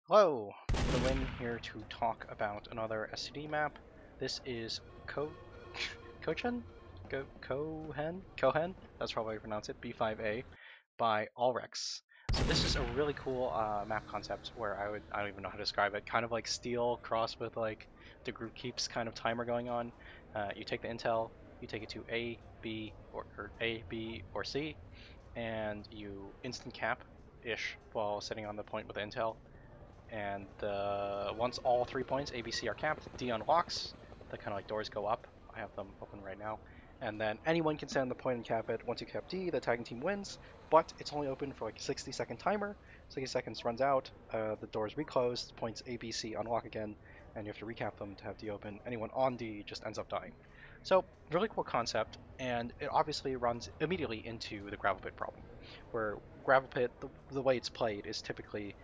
Hello, the Win here to talk about another SCD map. This is Chouhen? Chouhen? That's probably how you pronounce it, B5A, by Allrex. So this is a really cool map concept where I don't even know how to describe it, kind of like Steel crossed with like the group keeps kind of timer going on. You take the intel, you take it to A, B, or A, B, or C, and you instant cap-ish while sitting on the point with the intel, and once all 3 points A, B, C are capped, D unlocks. The kind of like doors go up. I have them open right now. And then anyone can stand on the point and cap it. Once you cap D, the tagging team wins, but it's only open for like a 60-second timer. 60 seconds runs out, the doors reclose, points A, B, C unlock again, and you have to recap them to have D open. Anyone on D just ends up dying. So, really cool concept, and it obviously runs immediately into the gravel pit problem, where gravel pit, the way it's played, is typically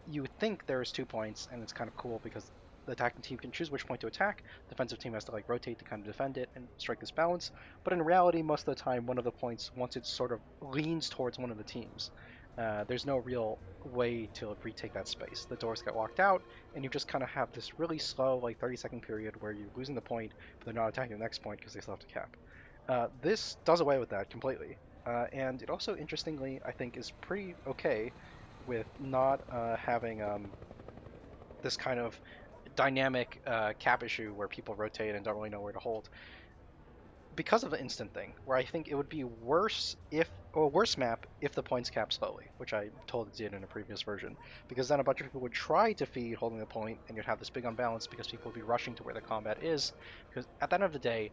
you would think there's 2 points, and it's kind of cool because the attacking team can choose which point to attack. The defensive team has to like rotate to kind of defend it and strike this balance. But in reality, most of the time, one of the points, once it sort of leans towards one of the teams, there's no real way to retake that space. The doors get locked out, and you just kind of have this really slow, like 30-second period where you're losing the point, but they're not attacking the next point because they still have to cap. This does away with that completely. And it also, interestingly, I think, is pretty okay with not having this kind of dynamic cap issue where people rotate and don't really know where to hold because of the instant thing, where I think it would be worse if, or worse map if the points cap slowly, which I told it did in a previous version, because then a bunch of people would try to feed holding the point, and you'd have this big unbalance because people would be rushing to where the combat is, because at the end of the day,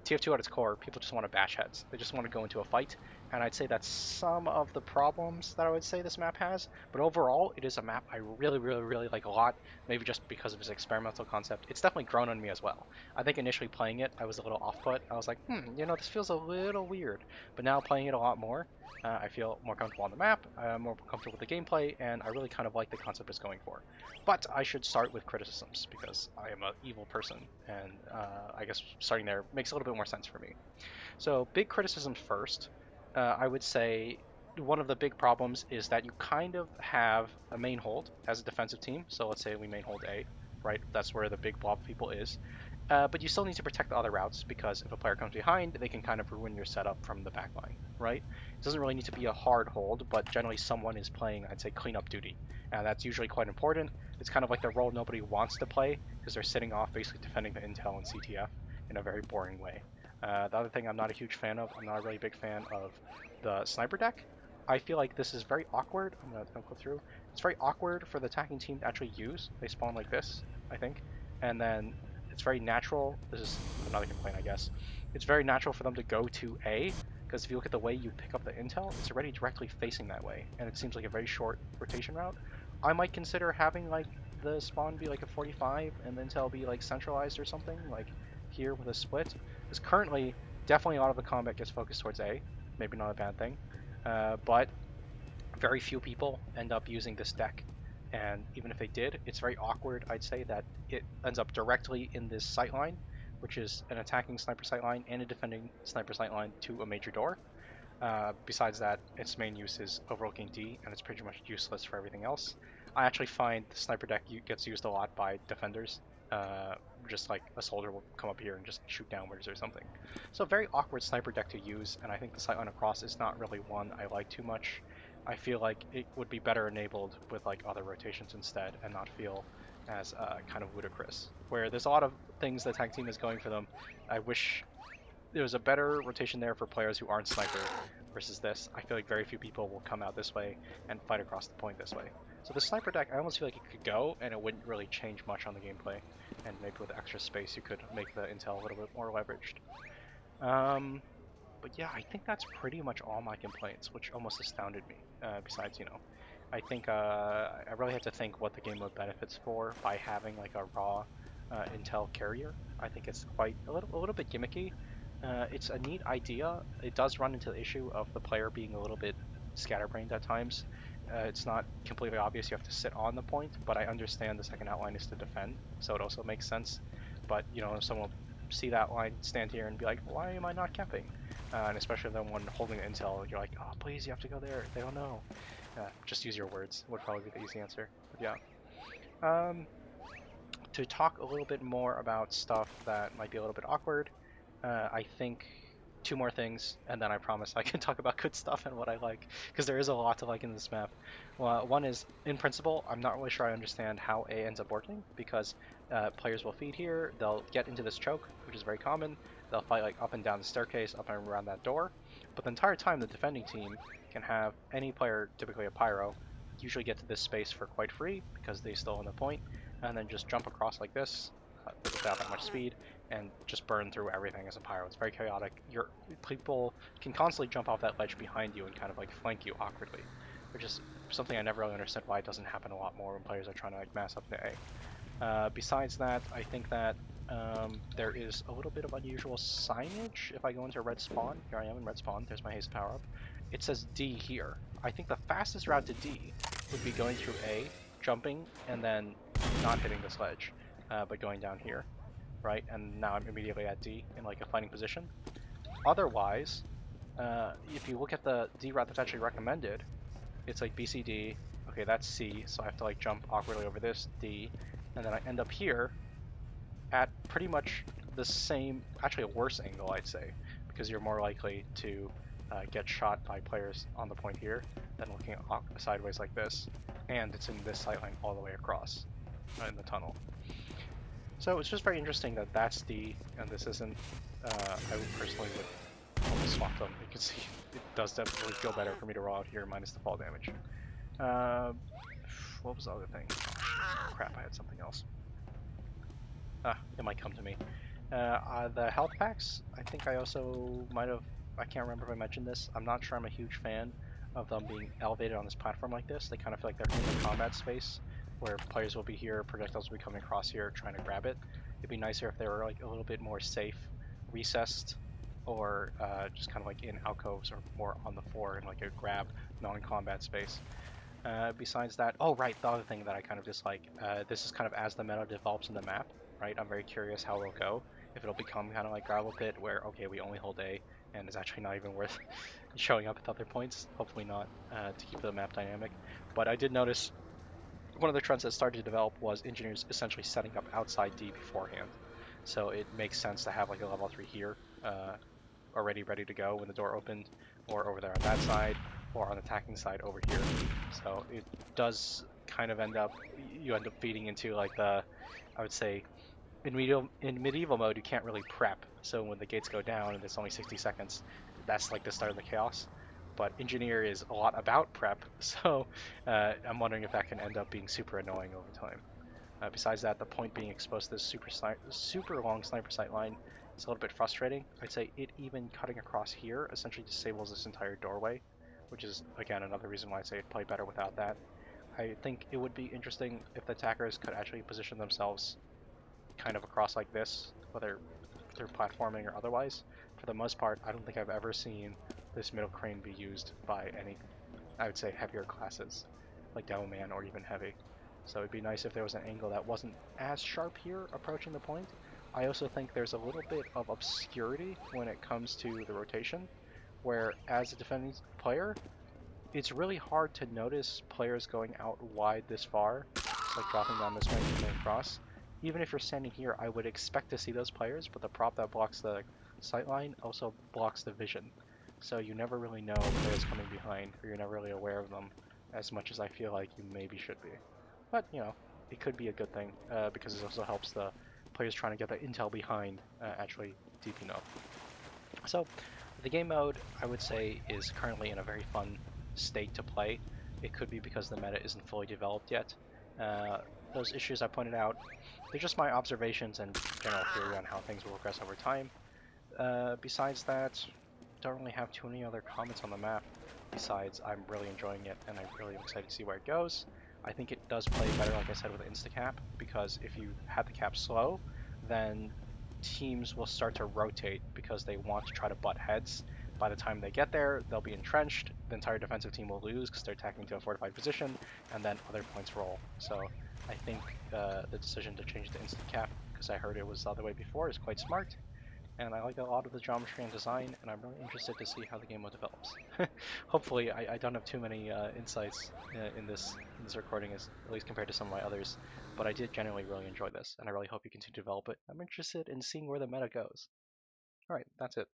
TF2 at its core, people just want to bash heads. They just want to go into a fight, and I'd say that's some of the problems that I would say this map has. But overall, it is a map I really, really, really like a lot. Maybe just because of its experimental concept. It's definitely grown on me as well. I think initially playing it, I was a little off-put. I was like, this feels a little weird. But now playing it a lot more, I feel more comfortable on the map, more comfortable with the gameplay, and I really kind of like the concept it's going for. But I should start with criticisms because I am an evil person, and I guess starting there makes a little bit more sense for me. So, big criticisms first. I would say one of the big problems is that you kind of have a main hold as a defensive team. So, let's say we main hold A, right? That's where the big blob of people is. But you still need to protect the other routes because if a player comes behind, they can kind of ruin your setup from the back line, right? It doesn't really need to be a hard hold, but generally someone is playing, I'd say, cleanup duty. And that's usually quite important. It's kind of like the role nobody wants to play because they're sitting off basically defending the intel and CTF in a very boring way. The other thing I'm not a huge fan of, I'm not a really big fan of the sniper deck. I feel like this is very awkward. I'm going to go through. It's very awkward for the attacking team to actually use. They spawn like this, I think. And then it's very natural. This is another complaint, I guess. It's very natural for them to go to A, because if you look at the way you pick up the intel, it's already directly facing that way, and it seems like a very short rotation route. I might consider having like the spawn be like a 45 and the intel be like centralized or something, like here with a split. Because currently, definitely a lot of the combat gets focused towards A. Maybe not a bad thing, but very few people end up using this deck. And even if they did, it's very awkward, I'd say, that it ends up directly in this sightline, which is an attacking sniper sightline and a defending sniper sightline to a major door. Besides that, its main use is overlooking D, and it's pretty much useless for everything else. I actually find the sniper deck gets used a lot by defenders. Uh, just like a soldier will come up here and just shoot downwards or something. So very awkward sniper deck to use, and I think the sightline across is not really one I like too much. I feel like it would be better enabled with like other rotations instead, and not feel as kind of ludicrous. Where there's a lot of things the tag team is going for them. I wish there's a better rotation there for players who aren't sniper versus this. I feel like very few people will come out this way and fight across the point this way. So the sniper deck, I almost feel like it could go and it wouldn't really change much on the gameplay. And maybe with extra space you could make the intel a little bit more leveraged. But yeah, I think that's pretty much all my complaints, which almost astounded me. Besides, I think I really had to think what the game mode benefits for by having like a raw intel carrier. I think it's quite a little bit gimmicky. It's a neat idea. It does run into the issue of the player being a little bit scatterbrained at times. It's not completely obvious you have to sit on the point, but I understand the second outline is to defend, so it also makes sense. But if someone will see that line, stand here and be like, why am I not capping? And especially the one holding the intel, you're like, oh please, you have to go there. They don't know. Just use your words would probably be the easy answer. But yeah. Um, to talk a little bit more about stuff that might be a little bit awkward, I think two more things, and then I promise I can talk about good stuff and what I like, because there is a lot to like in this map. Well, one is, in principle, I'm not really sure I understand how A ends up working, because players will feed here, they'll get into this choke, which is very common, they'll fight like up and down the staircase, up and around that door, but the entire time the defending team can have any player, typically a pyro, usually get to this space for quite free, because they still own the point, and then just jump across like this, without that much speed, and just burn through everything as a pyro. It's very chaotic. Your people can constantly jump off that ledge behind you and kind of like flank you awkwardly, which is something I never really understood why it doesn't happen a lot more when players are trying to like mass up into A. Besides that, I think that there is a little bit of unusual signage. If I go into red spawn, here I am in red spawn, there's my haste power up. It says D here. I think the fastest route to D would be going through A, jumping, and then not hitting this ledge, but going down here, right? And now I'm immediately at D in like a fighting position. Otherwise, if you look at the D route that's actually recommended, it's like BCD. Okay, that's C, so I have to like jump awkwardly over this D, and then I end up here at pretty much the same, actually a worse angle, I'd say, because you're more likely to get shot by players on the point here than looking sideways like this, and it's in this sightline all the way across in the tunnel. So it's just very interesting that that's D and this isn't. I would personally would almost swap them. You can see it does definitely feel better for me to roll out here minus the fall damage. Uh, what was the other thing? Oh, crap, I had something else. It might come to me. The health packs, I think I also might have, I can't remember if I mentioned this. I'm not sure I'm a huge fan of them being elevated on this platform like this. They kind of feel like they're in the combat space where players will be here, projectiles will be coming across here trying to grab it. It'd be nicer if they were like a little bit more safe, recessed, or just kind of like in alcoves or more on the floor in like a grab non-combat space. Besides that, oh right, the other thing that I kind of dislike, this is kind of as the meta develops in the map, right? I'm very curious how it'll go. If it'll become kind of like gravel pit, where okay, we only hold A, and it's actually not even worth showing up at other points. Hopefully not, to keep the map dynamic. But I did notice one of the trends that started to develop was engineers essentially setting up outside D beforehand. So it makes sense to have like a level 3 here, already ready to go when the door opened, or over there on that side, or on the attacking side over here. So it does kind of end up, you end up feeding into like the, I would say, in medieval mode you can't really prep. So when the gates go down and it's only 60 seconds, that's like the start of the chaos. But engineer is a lot about prep, so I'm wondering if that can end up being super annoying over time. Besides that, the point being exposed to this super long sniper sight line is a little bit frustrating. I'd say it even cutting across here essentially disables this entire doorway, which is again another reason why I'd say it'd play better without that. I think it would be interesting if the attackers could actually position themselves kind of across like this, whether through platforming or otherwise. For the most part, I don't think I've ever seen this middle crane be used by any, I would say, heavier classes, like Devilman or even Heavy. So it'd be nice if there was an angle that wasn't as sharp here approaching the point. I also think there's a little bit of obscurity when it comes to the rotation, where as a defending player, it's really hard to notice players going out wide this far, just like dropping down this way and coming across. Even if you're standing here, I would expect to see those players, but the prop that blocks the sight line also blocks the vision. So you never really know players coming behind, or you're never really aware of them as much as I feel like you maybe should be. But, you know, it could be a good thing, because it also helps the players trying to get the intel behind actually deeping up. So, the game mode, I would say, is currently in a very fun state to play. It could be because the meta isn't fully developed yet. Those issues I pointed out, they're just my observations and general theory on how things will progress over time. Besides that, don't really have too many other comments on the map. Besides, I'm really enjoying it and I'm really excited to see where it goes. I think it does play better, like I said, with Instacap, because if you had the cap slow, then teams will start to rotate because they want to try to butt heads. By the time they get there, they'll be entrenched. The entire defensive team will lose because they're attacking to a fortified position, and then other points roll. So I think the decision to change to instant cap, because I heard it was the other way before, is quite smart. and I like a lot of the geometry and design, and I'm really interested to see how the game will develops. Hopefully, I don't have too many insights in this recording, as at least compared to some of my others. But I did generally really enjoy this, and I really hope you continue to develop it. I'm interested in seeing where the meta goes. All right, that's it.